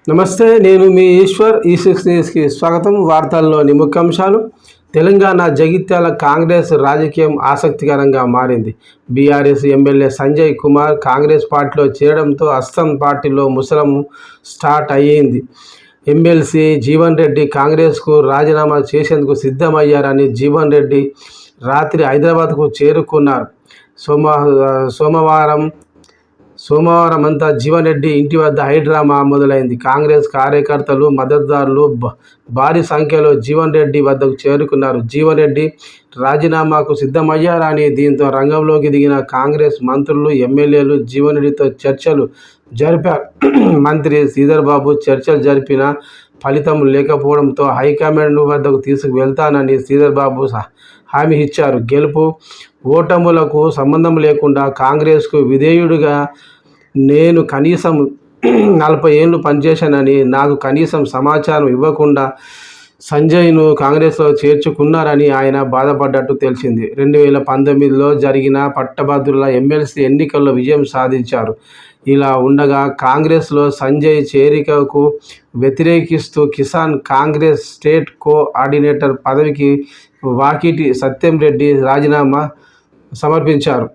నమస్తే, నేను మీ ఈశ్వర్. ఈ6 న్యూస్కి స్వాగతం. వార్తల్లోని ముఖ్యాంశాలు. తెలంగాణ జగిత్యాల కాంగ్రెస్ రాజకీయం ఆసక్తికరంగా మారింది. బీఆర్ఎస్ ఎమ్మెల్యే సంజయ్ కుమార్ కాంగ్రెస్ పార్టీలో చేరడంతో అస్సాం పార్టీలో ముసలం స్టార్ట్ అయ్యింది. ఎమ్మెల్సీ జీవన్ రెడ్డి కాంగ్రెస్కు రాజీనామా చేసేందుకు సిద్ధమయ్యారని జీవన్ రెడ్డి రాత్రి హైదరాబాద్కు చేరుకున్నారు. సోమవారం అంతా జీవన్ రెడ్డి ఇంటి వద్ద హైడ్రామా మొదలైంది. కాంగ్రెస్ కార్యకర్తలు, మద్దతుదారులు భారీ సంఖ్యలో జీవన్ రెడ్డి వద్దకు చేరుకున్నారు. జీవన్ రెడ్డి రాజీనామాకు సిద్ధమయ్యారని, దీంతో రంగంలోకి దిగిన కాంగ్రెస్ మంత్రులు, ఎమ్మెల్యేలు జీవన్ రెడ్డితో చర్చలు జరిపారు. మంత్రి శ్రీధర్ బాబు చర్చలు జరిపిన ఫలితం లేకపోవడంతో హైకమాండ్ వద్దకు తీసుకువెళ్తానని శ్రీధర్ బాబు హామీ ఇచ్చారు. గెలుపు ఓటములకు సంబంధం లేకుండా కాంగ్రెస్కు విధేయుడిగా నేను కనీసం 40 ఏళ్లు పనిచేశానని, నాకు కనీసం సమాచారం ఇవ్వకుండా సంజయ్ను కాంగ్రెస్లో చేర్చుకున్నారని ఆయన బాధపడ్డట్టు తెలిసింది. 2019లో జరిగిన పట్టభద్రుల ఎమ్మెల్సీ ఎన్నికల్లో విజయం సాధించారు. ఇలా ఉండగా కాంగ్రెస్లో సంజయ్ చేరికకు వ్యతిరేకిస్తూ కిసాన్ కాంగ్రెస్ స్టేట్ కోఆర్డినేటర్ పదవికి వాకిటి సత్యం రెడ్డి రాజీనామా సమర్పించారు.